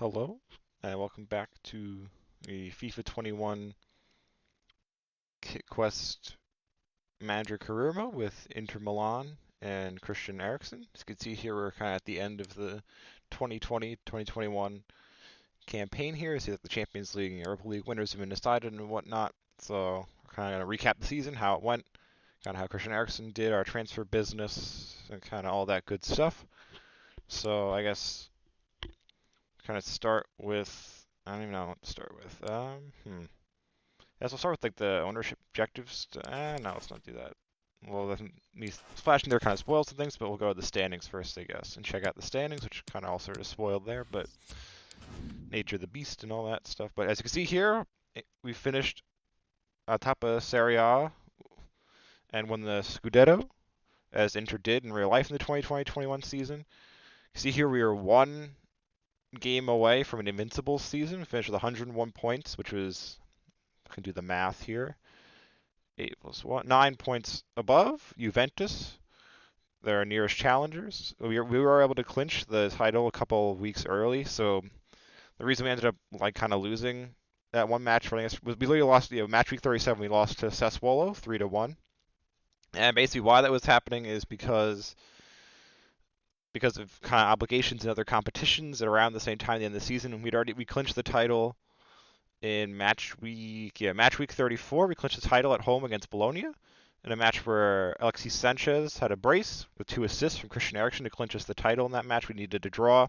Hello, and welcome back to the FIFA 21 Kit Quest Manager Career Mode with Inter Milan and Christian Eriksen. As you can see here, we're kind of at the end of the 2020-2021 campaign here. See that the Champions League and Europa League winners have been decided and whatnot. So we're kind of going to recap the season, how it went, kind of how Christian Eriksen did, our transfer business, and kind of all that good stuff. So I guess kind of start with I don't even know what to start with. Yes, we'll start with like the ownership objectives. No, let's not do that. Well, these splashing there kind of spoils some things, but we'll go to the standings first, I guess, and check out the standings, which kind of all sort of spoiled there, but nature of the beast and all that stuff. But as you can see here, we finished top of Serie A and won the Scudetto, as Inter did in real life in the 2020-21 season. See here, we are one game away from an invincible season. We finished with 101 points, which was, I can do the math here. 8 plus 1, 9 points above Juventus. They're our nearest challengers. We were able to clinch the title a couple of weeks early, so the reason we ended up like kind of losing that one match was we literally lost, match week 37. We lost to Sassuolo 3-1, and basically why that was happening is because of kind of obligations and other competitions at around the same time at the end of the season. We clinched the title in match week 34. We clinched the title at home against Bologna in a match where Alexis Sanchez had a brace with 2 assists from Christian Eriksen to clinch us the title in that match. We needed to draw.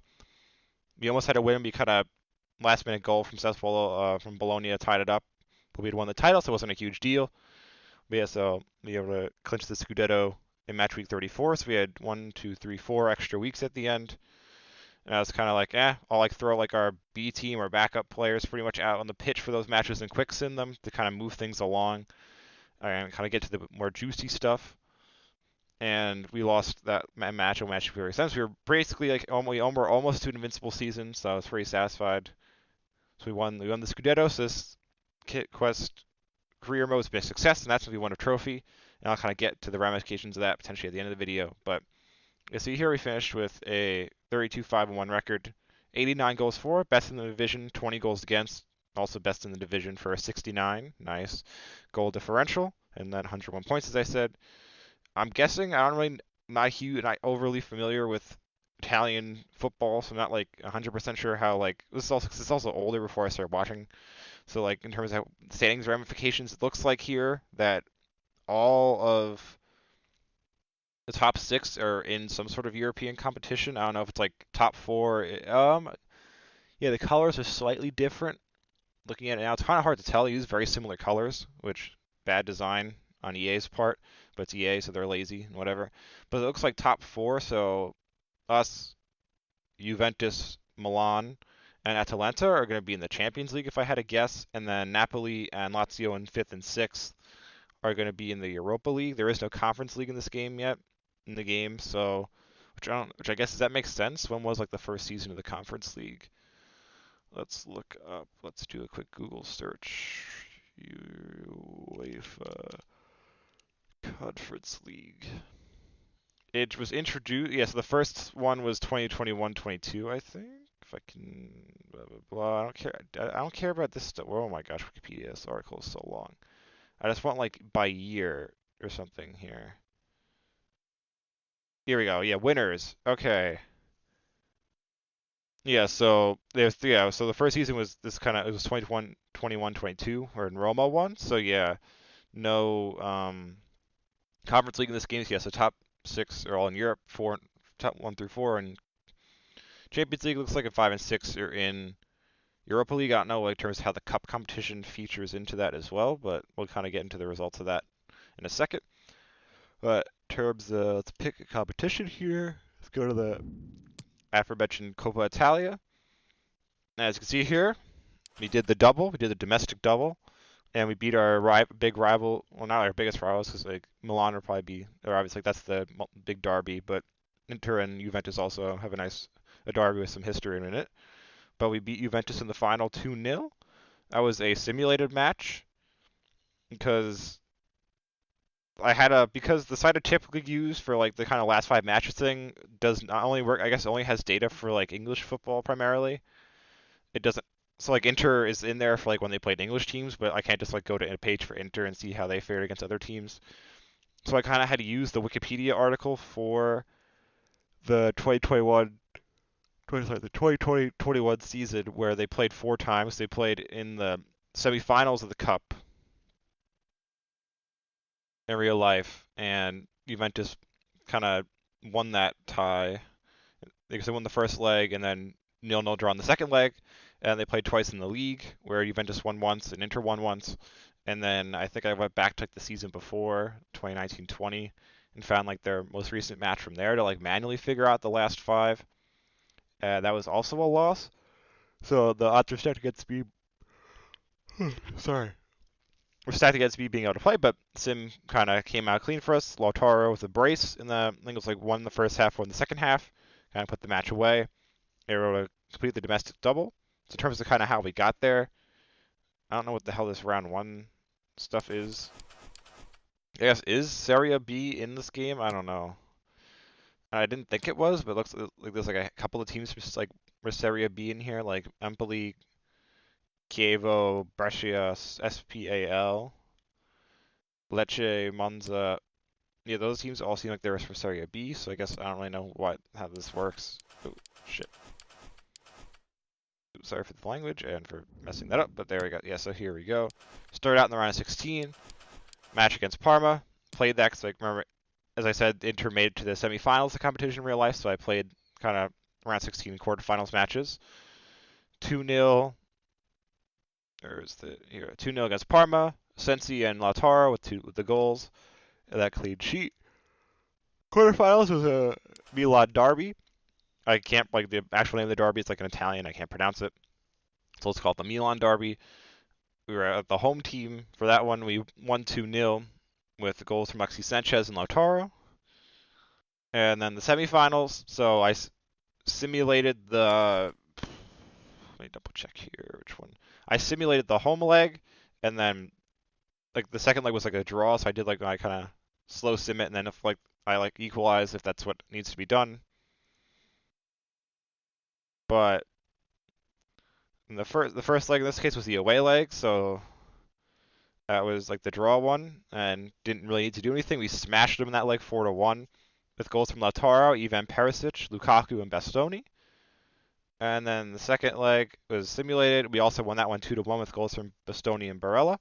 We almost had a win. We kind of last minute goal from Sassuolo from Bologna tied it up, but we had won the title, so it wasn't a huge deal. But yeah, so we were able to clinch the Scudetto in match week 34. So we had 1, 2, 3, 4 extra weeks at the end. And I was kind of like, I'll like throw like our B team or backup players pretty much out on the pitch for those matches and quicksand them to kind of move things along and kind of get to the more juicy stuff. And we lost that match on match very sense. We were basically like almost to an invincible season, so I was pretty satisfied. So we won the Scudetto. So this Kit Quest career mode has been a success, and that's when we won a trophy. And I'll kind of get to the ramifications of that potentially at the end of the video. But you see here we finished with a 32-5-1 record, 89 goals for, best in the division, 20 goals against, also best in the division for a 69, nice goal differential, and then 101 points, as I said. I'm guessing not overly familiar with Italian football, so I'm not like 100% sure how like this is also older before I started watching. So like in terms of standings ramifications, it looks like here that all of the top 6 are in some sort of European competition. I don't know if it's like top 4. Yeah, the colors are slightly different. Looking at it now, it's kind of hard to tell. They use very similar colors, which bad design on EA's part, but it's EA, so they're lazy and whatever. But it looks like top 4, so us, Juventus, Milan, and Atalanta are going to be in the Champions League if I had to guess, and then Napoli and Lazio in 5th and 6th are going to be in the Europa League. There is no Conference League in this game yet, so which I guess does that make sense? When was like the first season of the Conference League? Let's look up. Let's do a quick Google search. UEFA Conference League. It was introduced. Yeah, so the first one was 2021-22, I think. If I can, blah blah blah. I don't care. I don't care about this stuff. Oh my gosh, Wikipedia. This article is so long. I just want like by year or something here. Here we go. Yeah, winners. Okay. Yeah, so so the first season was it was 21-22 or in Roma won. So yeah, no Conference League in this game. Yeah, so top 6 are all in Europe, top 1 through 4, and Champions League looks like a 5 and 6 are in Europa League. I don't know like, in terms of how the cup competition features into that as well, but we'll kind of get into the results of that in a second. But in terms of, let's pick a competition here. Let's go to the aforementioned Coppa Italia. As you can see here, we did the double. We did the domestic double, and we beat our big rival. Well, not our biggest rivals, because like Milan will probably be, or obviously that's the big derby. But Inter and Juventus also have a derby with some history in it. But we beat Juventus in the final 2-0. That was a simulated match because because the site I typically use for like the kind of last 5 matches thing does not only work. I guess it only has data for like English football primarily. it doesn't. So like Inter is in there for like when they played English teams, but I can't just like go to a page for Inter and see how they fared against other teams. So I kind of had to use the Wikipedia article for the 2021 the 2020-21 season where they played 4 times. They played in the semifinals of the Cup in real life, and Juventus kind of won that tie because they won the first leg and then 0-0 draw in the second leg. And they played twice in the league where Juventus won once and Inter won once. And then I think I went back to like the season before 2019-20 and found like their most recent match from there to like manually figure out the last 5. That was also a loss. So the odds are stacked against me. Sorry. We're stacked against me being able to play, but Sim kind of came out clean for us. Lautaro with a brace in the, I think it was like 1 the first half, 1 the second half. Kind of put the match away. They were able to complete the domestic double. So in terms of kind of how we got there, I don't know what the hell this round 1 stuff is. I guess, is Serie B in this game? I don't know. I didn't think it was, but it looks like there's like a couple of teams just like with Serie B in here, like Empoli, Chievo, Brescia, SPAL, Lecce, Monza. Yeah, those teams all seem like they're for Serie B, so I guess I don't really know how this works. Oh, shit. Sorry for the language and for messing that up, but there we go. Yeah, so here we go. Started out in the round of 16, match against Parma. Played that because, like, remember, as I said, Inter made it to the semifinals of the competition in real life, so I played kind of round 16 quarterfinals matches. 2-0. There's the here 2-0 against Parma. Sensi and Lautaro with the goals. That clean sheet. Quarterfinals was a Milan derby. I can't like the actual name of the derby. It's like an Italian. I can't pronounce it. So let's call it the Milan derby. We were at the home team for that one. We won 2-0 with goals from Alexis Sanchez and Lautaro. And then the semifinals. So I simulated the. Let me double check here. Which one? I simulated the home leg, and then like the second leg was like a draw. So I did like I kind of slow sim it, and then if like I like equalize if that's what needs to be done. But the first leg in this case was the away leg, so that was like the draw one, and didn't really need to do anything. We smashed them in that leg 4-1 with goals from Lautaro, Ivan Perisic, Lukaku, and Bastoni. And then the second leg was simulated. We also won that one 2-1 with goals from Bastoni and Barella.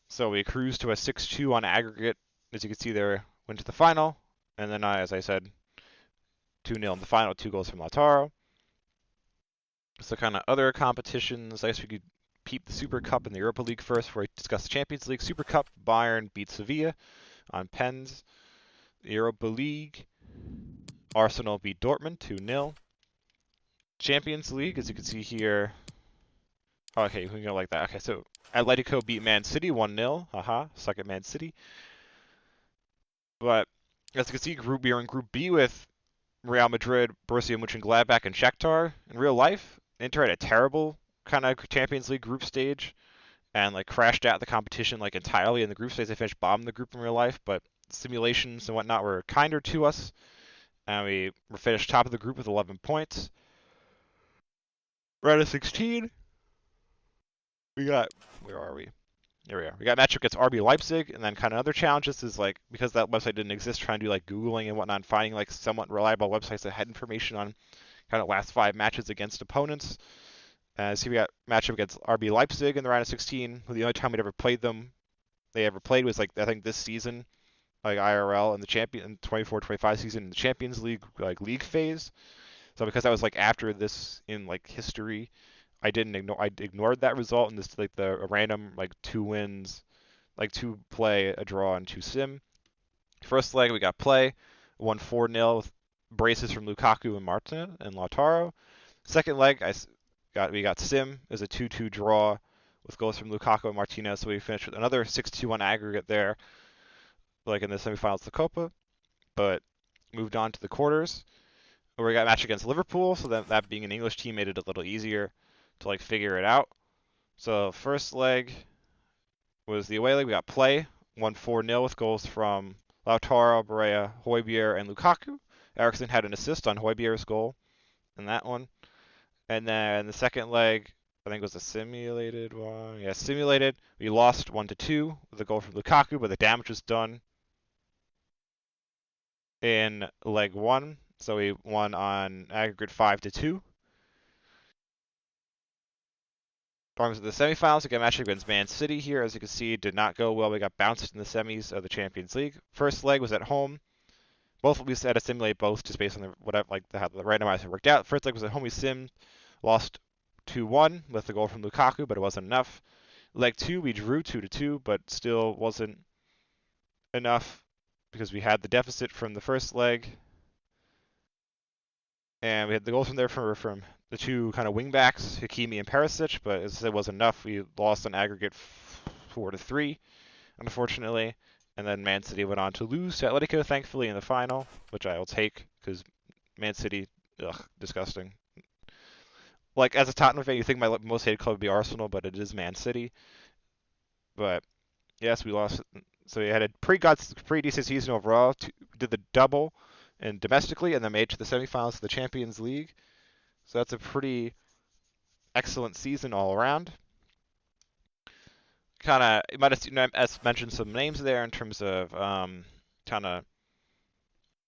So we cruised to a 6-2 on aggregate. As you can see there, went to the final. And then, as I said, 2-0 in the final, 2 goals from Lautaro. So kind of other competitions, I guess we could peep the Super Cup and the Europa League first before we discuss the Champions League. Super Cup, Bayern beat Sevilla on pens. The Europa League, Arsenal beat Dortmund 2-0. Champions League, as you can see here. Oh, okay, we can go like that. Okay, so Atletico beat Man City 1-0. Haha, suck at Man City. But as you can see, we are in Group B with Real Madrid, Borussia Mönchengladbach, and Shakhtar. In real life, Inter had a terrible kind of Champions League group stage and like crashed out the competition like entirely in the group stage. They finished bottom of the group in real life, but simulations and whatnot were kinder to us, and we finished top of the group with 11 points. Round of 16, we got where are we? There we are. We got matchup against RB Leipzig, and then kind of other challenges is like because that website didn't exist, trying to do like Googling and whatnot, and finding like somewhat reliable websites that had information on kind of last 5 matches against opponents. So we got matchup against RB Leipzig in the round of 16. The only time we'd ever played them, they ever played was like I think this season, like IRL in the 24-25 season in the Champions League like league phase. So because that was like after this in like history, I ignored that result and this like a random like 2 wins, like 2 play, a draw, and 2 sim. First leg we got play, won 4-0 with braces from Lukaku and Martin and Lautaro. Second leg we got sim as a 2-2 draw with goals from Lukaku and Martinez, so we finished with another 6-2 on aggregate there, like in the semifinals of the Copa, but moved on to the quarters where we got a match against Liverpool, so that being an English team made it a little easier to like figure it out. So first leg was the away leg. We got play, won 4-0 with goals from Lautaro, Barella, Højbjerg, and Lukaku. Eriksen had an assist on Højbjerg's goal in that one. And then the second leg, I think it was a simulated one. Yeah, simulated. We lost 1-2 with a goal from Lukaku, but the damage was done in leg one, so we won on aggregate 5-2. Going to the semifinals, we got a match against Man City here. As you can see, did not go well. We got bounced in the semis of the Champions League. First leg was at home. Both we had to simulate both just based on the whatever how the randomizer worked out. First leg was at home. We simmed, lost 2-1 with the goal from Lukaku, but it wasn't enough. Leg two, we drew 2-2, but still wasn't enough because we had the deficit from the first leg, and we had the goals from there from the two kind of wing backs, Hakimi and Perisic, but as it wasn't enough. We lost on aggregate 4-3, unfortunately. And then Man City went on to lose to Atletico, thankfully, in the final, which I will take because Man City, disgusting. Like, as a Tottenham fan, you think my most hated club would be Arsenal, but it is Man City. But, yes, we lost. So we had a pretty decent season overall. Did the double and domestically, and then made it to the semifinals of the Champions League. So that's a pretty excellent season all around. Kind of, you might have mentioned some names there in terms of kind of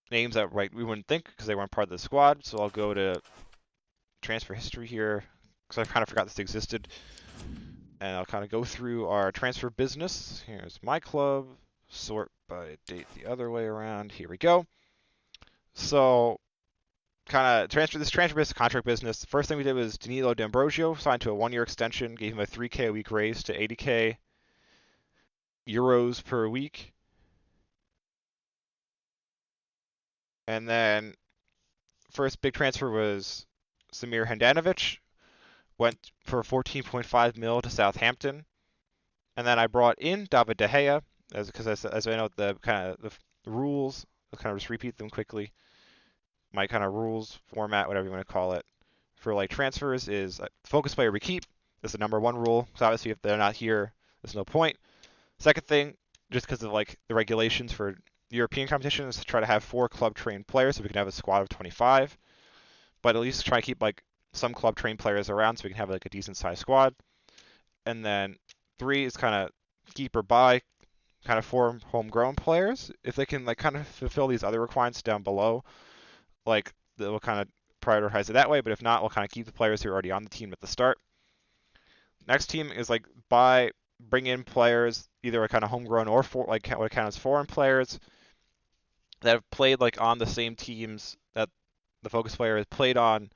names that we wouldn't think because they weren't part of the squad. So I'll go to transfer history here because I kind of forgot this existed. And I'll kind of go through our transfer business. Here's my club. Sort by date the other way around. Here we go. So kind of transfer business, contract business. The first thing we did was Danilo D'Ambrosio signed to a 1-year extension, gave him a 3K a week raise to 80K euros per week. And then first big transfer was Samir Handanovic, went for 14.5 mil to Southampton. And then I brought in David De Gea, as I know the kind of the rules, I'll kind of just repeat them quickly. My kind of rules format, whatever you want to call it, for like transfers is focus player we keep. That's the number one rule. So obviously if they're not here, there's no point. Second thing, just because of like the regulations for European competition, is to try to have 4 club trained players so we can have a squad of 25. But at least try to keep like some club trained players around so we can have like a decent sized squad. And then 3 is kind of keep or buy, kind of 4 homegrown players. If they can like kind of fulfill these other requirements down below, like we'll kind of prioritize it that way. But if not, we'll kind of keep the players who are already on the team at the start. Next team is like bring in players either kind of homegrown or what count as foreign players that have played like on the same teams that the focus player has played on,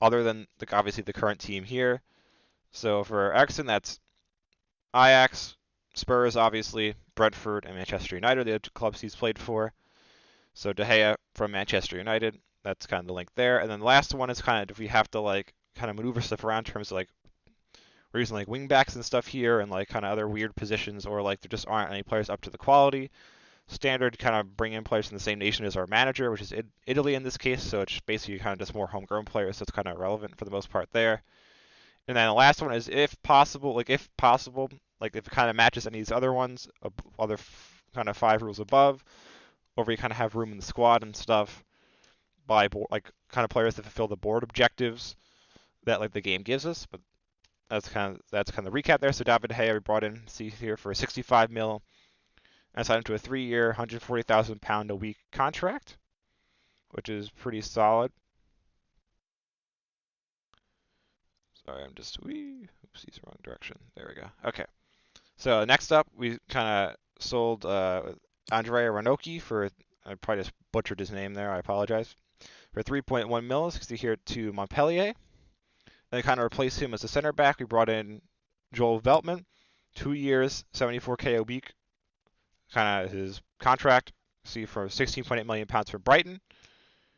other than obviously the current team here. So for Eriksen, that's Ajax, Spurs, obviously, Brentford, and Manchester United, the clubs he's played for. So De Gea from Manchester United, that's kind of the link there. And then the last one is kind of if we have to like kind of maneuver stuff around in terms of like we're using like wing backs and stuff here and like kind of other weird positions, or like there just aren't any players up to the quality standard, kind of bring in players from the same nation as our manager, which is Italy in this case. So it's basically kind of just more homegrown players. So it's kind of irrelevant for the most part there. And then the last one is if possible, like if it kind of matches any of these other ones, other kind of 5 rules above, or we kind of have room in the squad and stuff by like kind of players that fulfill the board objectives that like the game gives us. But that's kind of the recap there. So David De Gea we brought in, see here, for 65 mil. I signed him to a 3-year, £140,000 a week contract, which is pretty solid. Sorry, I'm just oopsies, wrong direction. There we go. Okay. So next up, we kind of sold Andrea Ranocchi for, I probably just butchered his name there. I apologize. For 3.1 mil, 60 here to Montpellier. Then kind of replaced him as a center back. We brought in Joel Veltman, 2 years, 74K a week. Kind of his contract. See, for 16.8 million pounds for Brighton.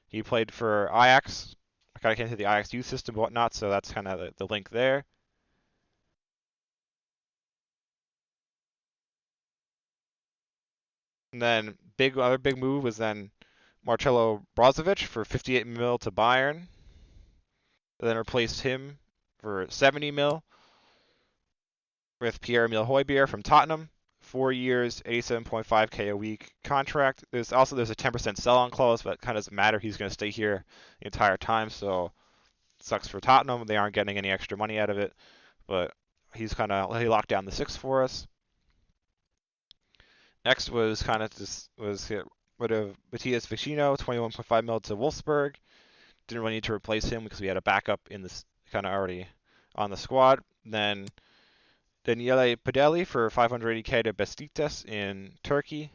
He played for Ajax. I kind of came to the Ajax youth system and whatnot, so that's kind of the link there. And then other big move was then Marcelo Brozovic for 58 mil to Bayern. And then replaced him for 70 mil with Pierre-Emile Højbjerg from Tottenham. 4 years, 87.5K a week contract. There's a 10% sell-on clause, but it kind of doesn't matter. He's going to stay here the entire time, so sucks for Tottenham. They aren't getting any extra money out of it, but he locked down the 6 for us. Next was kind of just was rid of Matthias Vecino, 21.5 mil to Wolfsburg. Didn't really need to replace him because we had a backup in this kind of already on the squad. Then Daniele Padelli for 580k to Besiktas in Turkey.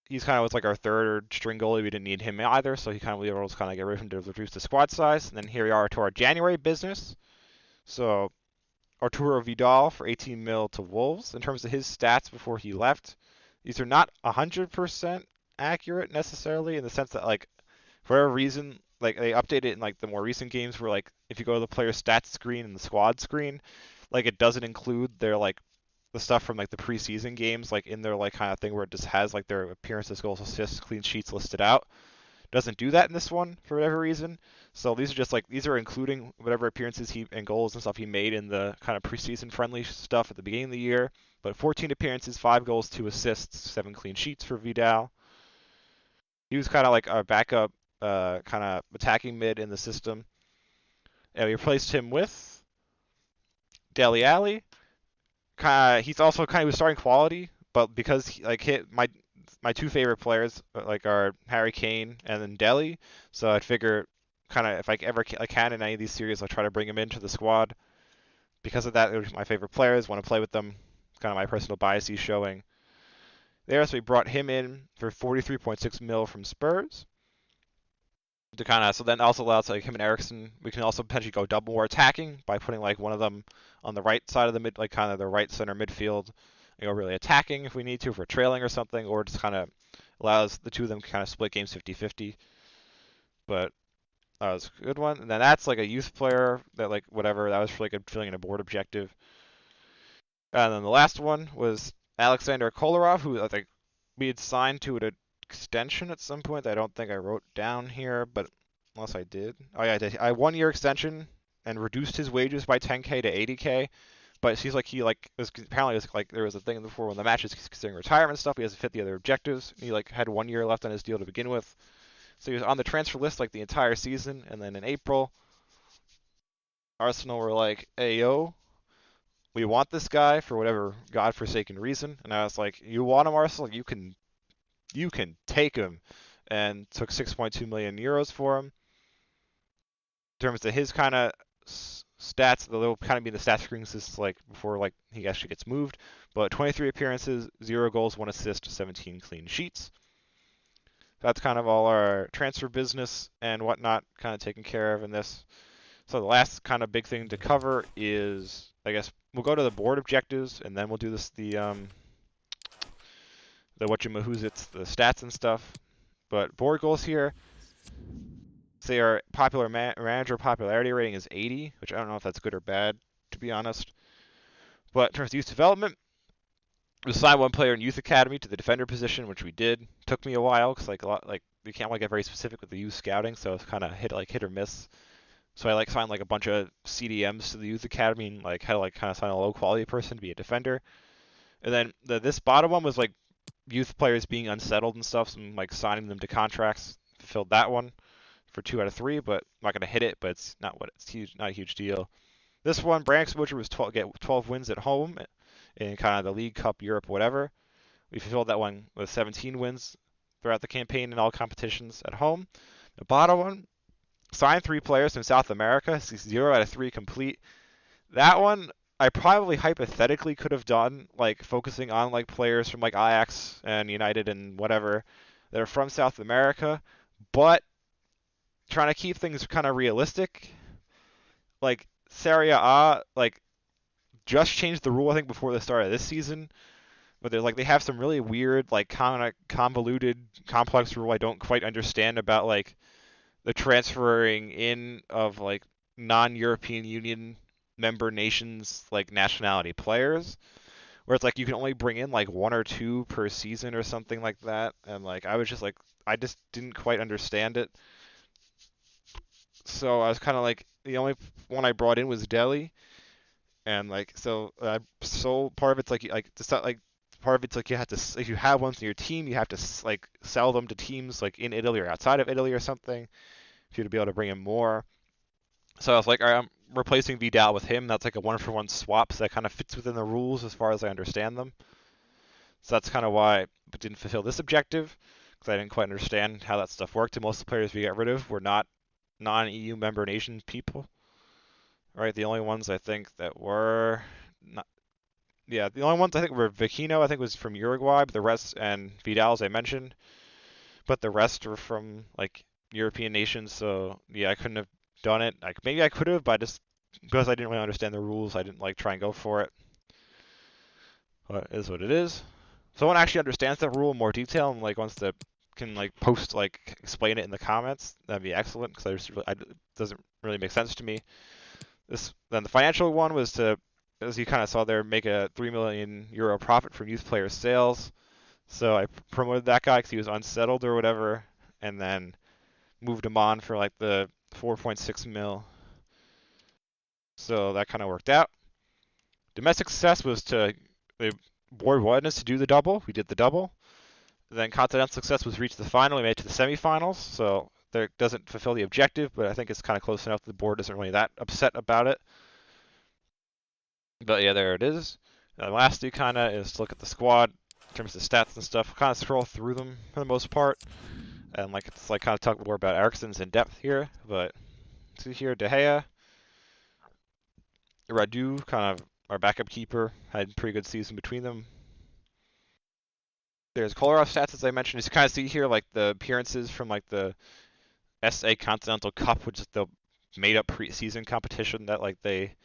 He's kind of was like our third string goalie. We didn't need him either, so we were able to kind of get rid of him to reduce the squad size. And then here we are to our January business. So Arturo Vidal for 18 mil to Wolves. In terms of his stats before he left, these are not 100% accurate necessarily, in the sense that like for whatever reason, like they update it in like the more recent games where like if you go to the player stats screen and the squad screen, like it doesn't include their like the stuff from like the preseason games like in their like kind of thing where it just has like their appearances, goals, assists, clean sheets listed out. Doesn't do that in this one for whatever reason. So these are including whatever appearances he and goals and stuff he made in the kind of preseason friendly stuff at the beginning of the year. But 14 appearances, 5 goals, 2 assists, 7 clean sheets for Vidal. He was kind of like our backup kind of attacking mid in the system. And we replaced him with Dele Alli. He's also kind of was starting quality, but because he, like hit my 2 favorite players like are Harry Kane and then Dele, so I'd figure kind of if I ever can in any of these series, I'll try to bring him into the squad. Because of that, they're my favorite players. Want to play with them. It's kind of my personal bias he's showing there. So we brought him in for 43.6 mil from Spurs. To kind of so then also allows like him and Eriksen. We can also potentially go double more attacking by putting like one of them on the right side of the mid, like kind of the right center midfield, and go really attacking if we need to, if we're trailing or something, or just kind of allows the two of them to kind of split games 50-50. But that was a good one. And then that's like a youth player that like whatever that was for like a filling in a board objective. And then the last one was Alexander Kolarov, who I think we had signed to an extension at some point that I don't think I wrote down here, but unless I did. Oh yeah, I did. I 1-year extension and reduced his wages by 10k to 80k. But it seems like he like was apparently it was like there was a thing before when the match is considering retirement stuff. He hasn't fit the other objectives. He like had 1 year left on his deal to begin with, so he was on the transfer list like the entire season. And then in April, Arsenal were like, "Hey yo, we want this guy for whatever godforsaken reason." And I was like, "You want him, Arsenal? You can take him," and took 6.2 million euros for him. In terms of his kind of stats, they'll kind of be the stat screens just like before like he actually gets moved. But 23 appearances, 0 goals, 1 assist, 17 clean sheets. That's kind of all our transfer business and whatnot kind of taken care of in this. So the last kind of big thing to cover is, I guess we'll go to the board objectives and then we'll do this the the stats and stuff. But board goals here, say our popular manager popularity rating is 80, which I don't know if that's good or bad, to be honest. But in terms of youth development, we signed 1 player in youth academy to the defender position, which we did. Took me a while because like we can't get very specific with the youth scouting, so it's kind of hit or miss. So I like signed like a bunch of CDMs to the youth academy and like had to like kind of sign a low quality person to be a defender. And then this bottom one was like youth players being unsettled and stuff, so I'm like signing them to contracts. Fulfilled that one for 2 out of 3, but I'm not gonna hit it. But it's not a huge deal. This one, brand exposure was 12 wins at home in kind of the League Cup, Europe, whatever. We fulfilled that one with 17 wins throughout the campaign in all competitions at home. The bottom one, signed 3 players from South America, 0 out of 3 complete. That one I probably hypothetically could have done, like focusing on like players from like Ajax and United and whatever that are from South America, but trying to keep things kind of realistic. Like Serie A, like just changed the rule I think before the start of this season, but they're like they have some really weird, like kind of convoluted, complex rule I don't quite understand about like the transferring in of like non-European Union member nations like nationality players, where it's like you can only bring in like 1 or 2 per season or something like that, and like I just didn't quite understand it. So I was kind of like the only one I brought in was Delhi, and like so part of it's like just not like part of it's like you have to if you have ones in your team you have to like sell them to teams like in Italy or outside of Italy or something. for you to be able to bring in more. So I was like, all right, I'm replacing Vidal with him. That's like a 1-for-1 swap, so that kind of fits within the rules as far as I understand them. So that's kind of why I didn't fulfill this objective, because I didn't quite understand how that stuff worked. And most of the players we got rid of were not non-EU member nation people, right? The only ones I think that were not, yeah, the only ones I think were Vecino, I think was from Uruguay, but the rest, and Vidal, as I mentioned, but the rest were from like European nations. So yeah, I couldn't have done it. Like maybe I could have, but just because I didn't really understand the rules, I didn't like try and go for it. But it is what it is. If someone actually understands that rule in more detail and like wants to can like post like explain it in the comments, that'd be excellent, because it doesn't really make sense to me. Then the financial one was to, as you kind of saw there, make a €3 million profit from youth players sales. So I promoted that guy because he was unsettled or whatever, and then moved him on for like the 4.6 mil. So that kind of worked out. Domestic success was the board wanted us to do the double. We did the double. Then continental success was reach the final. We made it to the semifinals. So that doesn't fulfill the objective, but I think it's kind of close enough that the board isn't really that upset about it. But yeah, there it is. And lastly, kind of is to look at the squad in terms of stats and stuff. Kind of scroll through them for the most part, and like it's like kind of talk more about Eriksen's in depth here. But see here, De Gea, Radu, kind of our backup keeper, had a pretty good season between them. There's Kolarov stats, as I mentioned. You kind of see here like the appearances from like the SA Continental Cup, which is the made-up pre-season competition that like they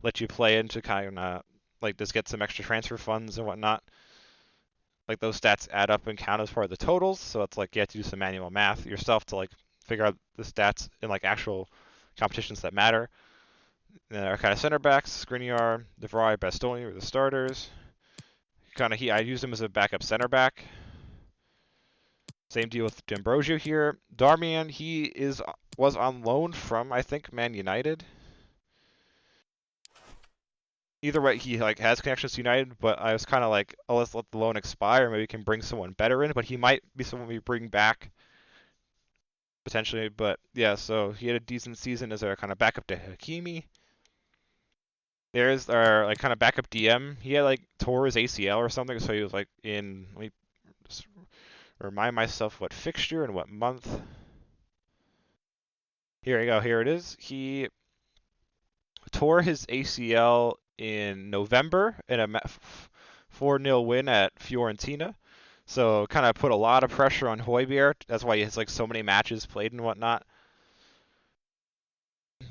let you play in to kind of like just get some extra transfer funds and whatnot. Like those stats add up and count as part of the totals, so it's like you have to do some manual math yourself to like figure out the stats in like actual competitions that matter. And our kind of center backs, Skriniar, De Vrij, Bastoni were the starters. I used him as a backup center back. Same deal with D'Ambrosio here. Darmian, was on loan from I think Man United. Either way, he like has connections to United, but I was kind of like, oh, let's let the loan expire. Maybe we can bring someone better in, but he might be someone we bring back potentially. But yeah, so he had a decent season as our kind of backup to Hakimi. There's our like kind of backup DM. He had like tore his ACL or something, so he was like in. Let me just remind myself what fixture and what month. Here we go. Here it is. He tore his ACL in November in a 4-0 win at Fiorentina. So kind of put a lot of pressure on Højbjerg. That's why he has like so many matches played and whatnot.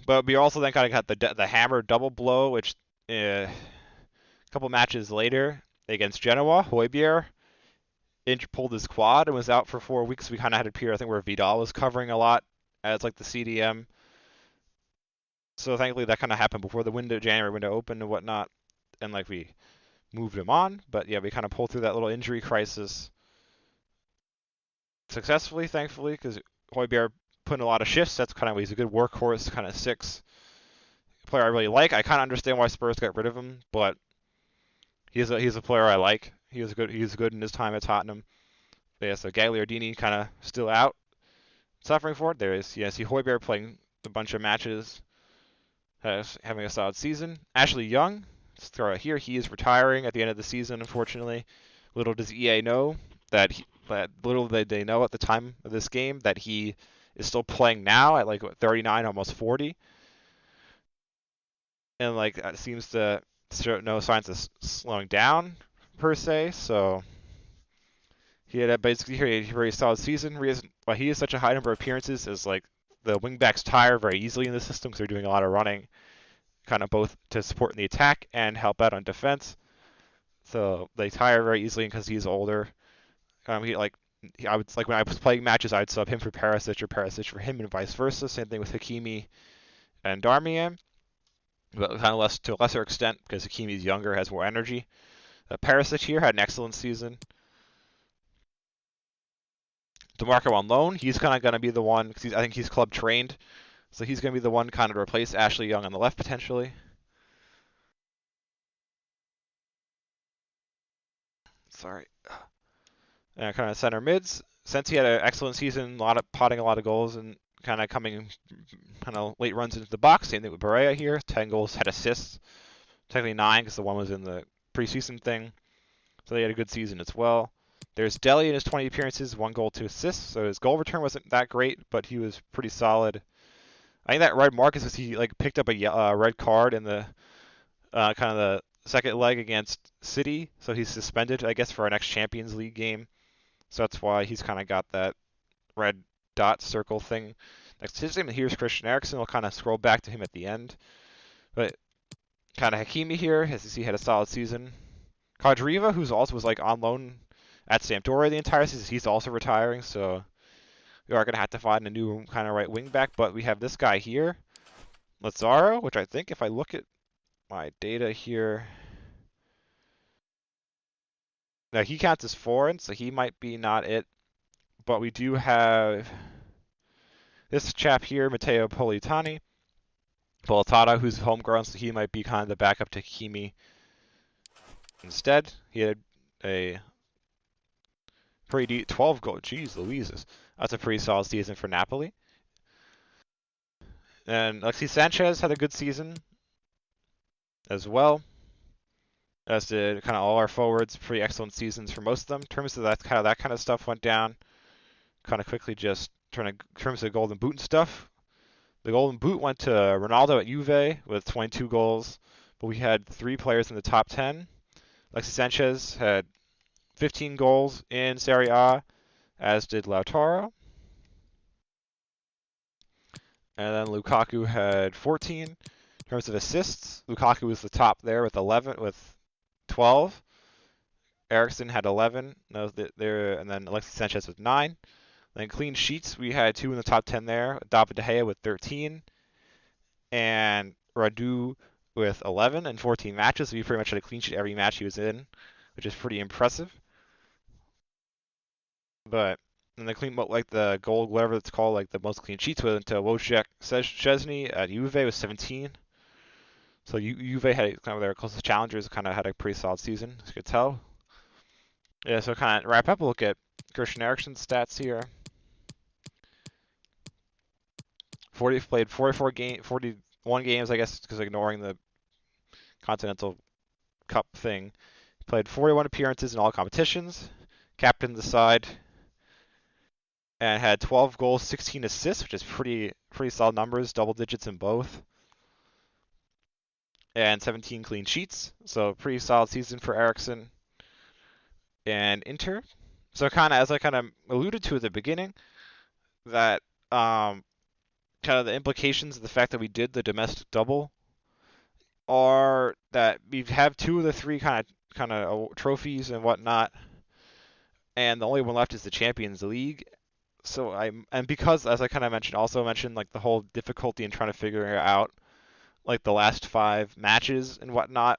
But we also then kind of got the hammer double blow, which a couple matches later against Genoa, Højbjerg pulled his quad and was out for 4 weeks. We kind of had a period, I think, where Vidal was covering a lot as like the CDM. So thankfully that kind of happened before the January window opened and whatnot, and like we moved him on. But yeah, we kind of pulled through that little injury crisis successfully, thankfully, because Højbjerg put in a lot of shifts. That's kind of he's a good workhorse, kind of six player I really like. I kind of understand why Spurs got rid of him, but he's a player I like. He was good in his time at Tottenham. But yeah, so Gagliardini kind of still out, suffering for it. There is see Højbjerg playing a bunch of matches, having a solid season. Ashley Young, let's throw it here. He is retiring at the end of the season, unfortunately. Little does EA know that little did they know at the time of this game that he is still playing now at like 39, almost 40, and like seems to show no signs of slowing down per se. So he had basically a very solid season. Why he has such a high number of appearances is like the wingbacks tire very easily in the system because they're doing a lot of running, kind of both to support in the attack and help out on defense. So they tire very easily because he's older. I would like when I was playing matches, I'd sub him for Perisic or Perisic for him, and vice versa. Same thing with Hakimi and Darmian, but kind of to a lesser extent because Hakimi's younger, has more energy. Perisic here had an excellent season. DeMarco on loan, he's kind of going to be the one because I think he's club trained, so he's going to be the one kind of to replace Ashley Young on the left potentially. Sorry. Kind of center mids. Since he had an excellent season, potting a lot of goals and kind of coming kind of late runs into the box. Same thing with Barea here. 10 goals, 10 assists. Technically 9 because the one was in the preseason thing. So they had a good season as well. There's Deli in his 20 appearances, 1 goal, 2 assists. So his goal return wasn't that great, but he was pretty solid. I think that red mark is because he like picked up a red card in the kind of the second leg against City, so he's suspended, I guess, for our next Champions League game. So that's why he's kind of got that red dot circle thing next to his name. Here's Christian Eriksen. We'll kind of scroll back to him at the end. But kind of Hakimi here, as you see, had a solid season. Kadriva, who's also was like on loan at Sampdoria the entire season, he's also retiring, so we are going to have to find a new kind of right wing back. But we have this guy here, Lazaro, which I think if I look at my data here, now he counts as foreign, so he might be not it. But we do have this chap here, Matteo Politano, who's homegrown, so he might be kind of the backup to Hakimi instead. He had a pretty deep 12 goal. Jeez Louises. That's a pretty solid season for Napoli. And Alexis Sanchez had a good season as well, as did kind of all our forwards. Pretty excellent seasons for most of them. In terms of that kind of stuff went down kind of quickly. Just in terms of the Golden Boot and stuff, the Golden Boot went to Ronaldo at Juve with 22 goals, but we had 3 players in the top 10. Alexis Sanchez had 15 goals in Serie A, as did Lautaro. And then Lukaku had 14. In terms of assists, Lukaku was the top there with 12. Eriksen had 11. And then Alexis Sanchez with 9. Then clean sheets, we had 2 in the top 10 there. David De Gea with 13. And Radu with 11 and 14 matches. So he pretty much had a clean sheet every match he was in, which is pretty impressive. But and the goal, whatever it's called, like the most clean sheets went to Wojciech Szczesny at Juve with 17. So Juve had kind of their closest challengers, kind of had a pretty solid season, as you could tell. Yeah, so kind of wrap up, we'll look at Christian Eriksen's stats here. Played 41 games, I guess, because ignoring the Continental Cup thing. Played 41 appearances in all competitions, captained the side, and had 12 goals, 16 assists, which is pretty solid numbers, double digits in both, and 17 clean sheets. So pretty solid season for Eriksen and Inter. So kind of as I kind of alluded to at the beginning, that kind of the implications of the fact that we did the domestic double are that we have 2 of the 3 kind of trophies and whatnot, and the only one left is the Champions League. So because, as I kind of mentioned, like the whole difficulty in trying to figure out like the last 5 matches and whatnot.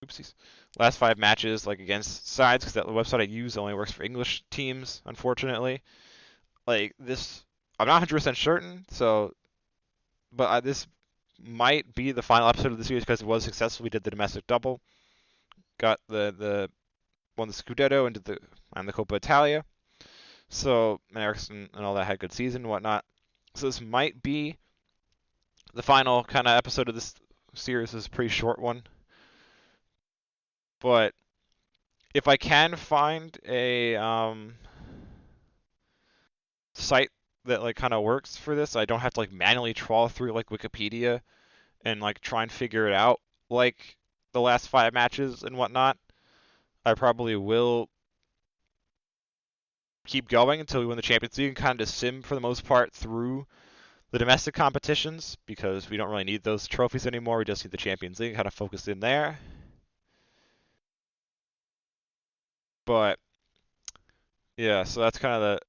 Oopsies. Last 5 matches like against sides, because that website I use only works for English teams, unfortunately. Like this, I'm not 100% certain. So, but this might be the final episode of the series because it was successful. We did the domestic double, got won the Scudetto and the Coppa Italia. So Eriksen and all that had a good season and whatnot. So this might be the final kind of episode of this series. Is a pretty short one. But if I can find a site that like kind of works for this, I don't have to like manually trawl through like Wikipedia and like try and figure it out like the last 5 matches and whatnot. I probably will keep going until we win the Champions League and kind of just sim for the most part through the domestic competitions, because we don't really need those trophies anymore. We just need the Champions League, kind of focus in there. But yeah, so that's kind of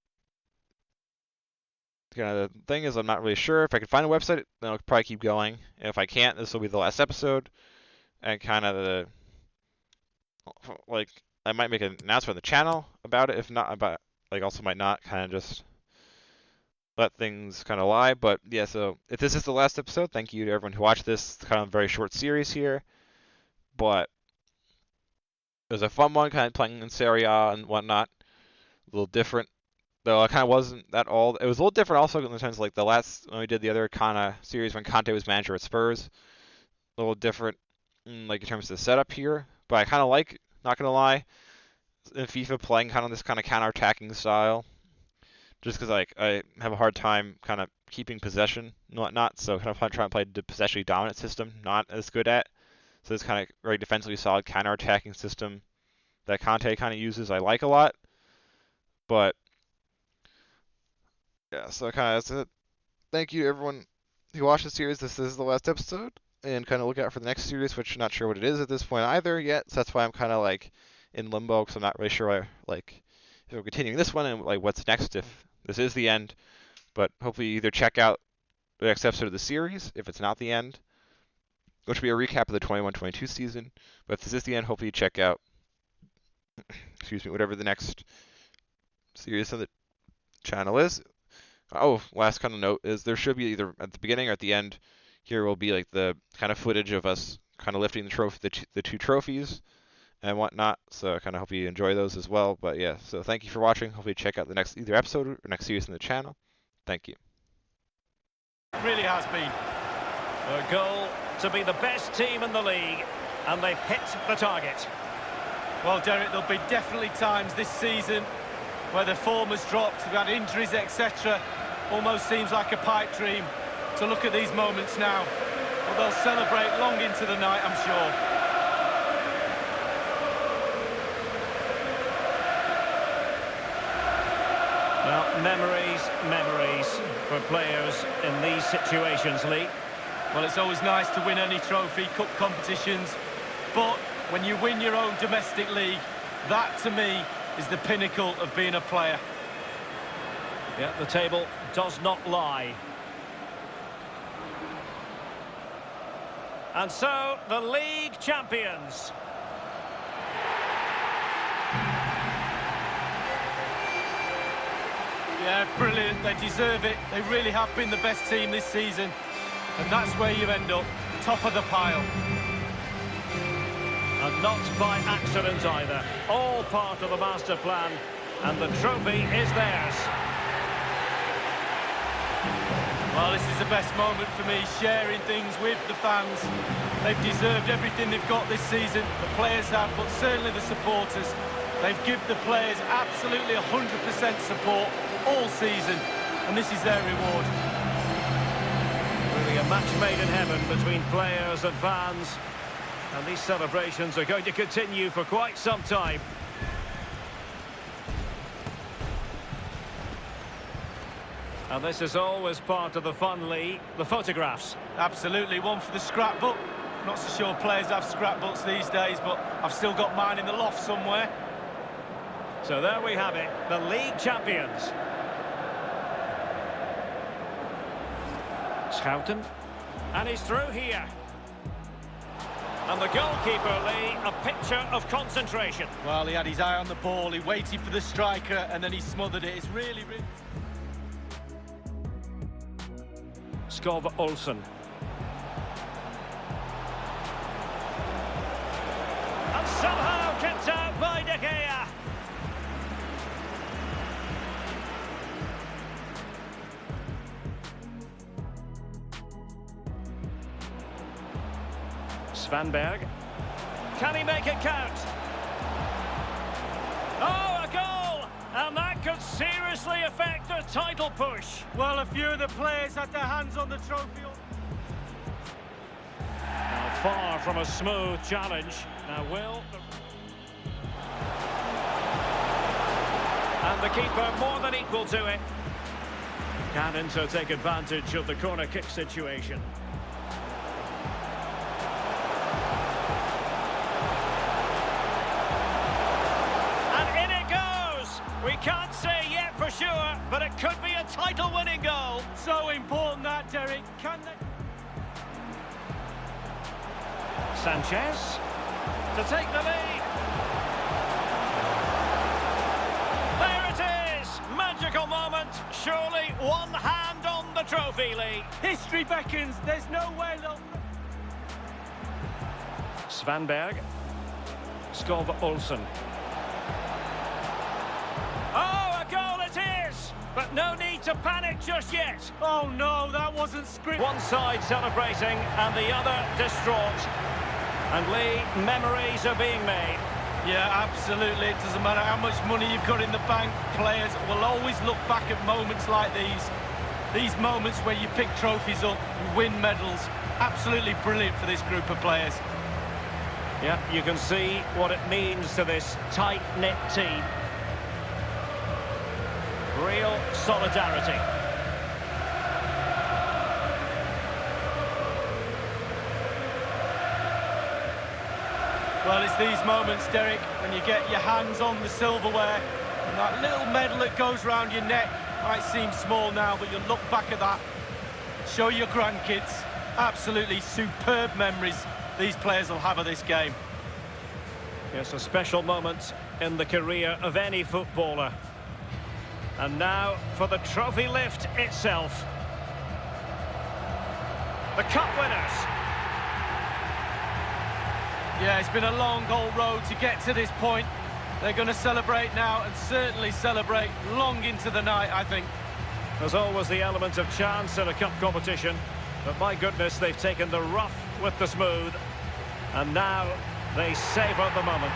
the thing is I'm not really sure. If I can find a website, then I'll probably keep going. And if I can't, this will be the last episode. And kind of like I might make an announcement on the channel about it. If not, about like also might not, kind of just let things kind of lie. But yeah, so if this is the last episode, thank you to everyone who watched this. It's kind of a very short series here, but it was a fun one, kind of playing in Serie A and whatnot. A little different though I kind of wasn't that all. It was a little different also in the sense like the last when we did the other kind of series when Conte was manager at Spurs, a little different like in terms of the setup here. But I kind of like, not gonna lie, in FIFA playing kind of this kind of counter-attacking style, just because like I have a hard time kind of keeping possession and whatnot. So kind of trying to play the possessionally dominant system, not as good at. So this kind of very defensively solid counter-attacking system that Conte kind of uses, I like a lot. But yeah, so kind of that's it. Thank you to everyone who watched the series. This is the last episode, and kind of look out for the next series, which I'm not sure what it is at this point either yet. So that's why I'm kind of like in limbo, because I'm not really sure like if we're continuing this one and like what's next if this is the end. But hopefully either check out the next episode of the series if it's not the end, which will be a recap of the 21-22 season. But if this is the end, hopefully you check out whatever the next series of the channel is. Oh, last kind of note is there should be either at the beginning or at the end here will be like the kind of footage of us kind of lifting the trophy, the two trophies and whatnot. So I kind of hope you enjoy those as well. But yeah, so thank you for watching. Hopefully check out the next either episode or next series in the channel. Thank you. It really has been A goal to be the best team in the league, and they've hit the target. Well, Derek, there'll be definitely times this season where the form has dropped, we've had injuries, etc. Almost seems like a pipe dream to look at these moments now. But they'll celebrate long into the night, I'm sure. Well, memories for players in these situations, Lee. Well, it's always nice to win any trophy, cup competitions, but when you win your own domestic league, that to me is the pinnacle of being a player. Yeah, the table does not lie. And so, the league champions. Yeah, brilliant. They deserve it. They really have been the best team this season. And that's where you end up, top of the pile. And not by accident either. All part of the master plan. And the trophy is theirs. Well, this is the best moment for me, sharing things with the fans. They've deserved everything they've got this season. The players have, but certainly the supporters. They've given the players absolutely 100% support all season. And this is their reward. Really a match made in heaven between players and fans. And these celebrations are going to continue for quite some time. And this is always part of the fun, Lee, the photographs. Absolutely, one for the scrapbook. Not so sure players have scrapbooks these days, but I've still got mine in the loft somewhere. So there we have it, the league champions. Schouten, and he's through here. And the goalkeeper, Lee, a picture of concentration. Well, he had his eye on the ball, he waited for the striker, and then he smothered it. It's really... Skov Olsen. And somehow kept out by De Gea. Svanberg. Can he make it count? Oh, a goal! And that could seriously affect the title push. Well, a few of the players had their hands on the trophy. Now, far from a smooth challenge. Now, and the keeper more than equal to it. Can Inter take advantage of the corner kick situation? We can't say yet for sure, but it could be a title-winning goal. So important that, Derek. Can they... Sanchez to take the lead. There it is! Magical moment. Surely one hand on the trophy, Lee. History beckons. There's no way they'll... Svanberg. Skov Olsen. Oh, a goal it is! But no need to panic just yet. Oh no, that wasn't scripted. One side celebrating and the other distraught. And Lee, memories are being made. Yeah, absolutely. It doesn't matter how much money you've got in the bank. Players will always look back at moments like these. These moments where you pick trophies up, you win medals. Absolutely brilliant for this group of players. Yeah, you can see what it means to this tight-knit team. Real solidarity. Well, it's these moments, Derek, when you get your hands on the silverware and that little medal that goes round your neck might seem small now, but you'll look back at that, show your grandkids. Absolutely superb memories these players will have of this game. It's a special moment in the career of any footballer. And now for the trophy lift itself. The cup winners. Yeah, it's been a long old road to get to this point. They're going to celebrate now and certainly celebrate long into the night, I think. There's always the element of chance in a cup competition. But my goodness, they've taken the rough with the smooth. And now they savour the moment.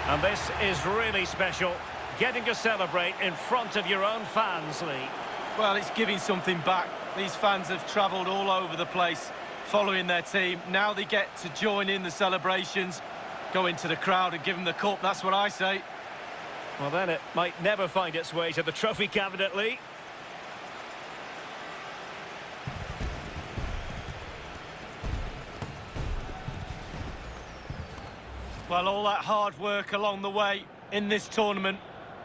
And this is really special, getting to celebrate in front of your own fans, Lee. Well, it's giving something back. These fans have travelled all over the place following their team. Now they get to join in the celebrations, go into the crowd and give them the cup. That's what I say. Well, then it might never find its way to the trophy cabinet, Lee. Well, all that hard work along the way in this tournament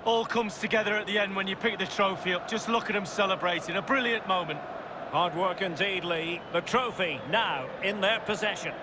all comes together at the end when you pick the trophy up. Just look at them celebrating. A brilliant moment. Hard work indeed, Lee. The trophy now in their possession.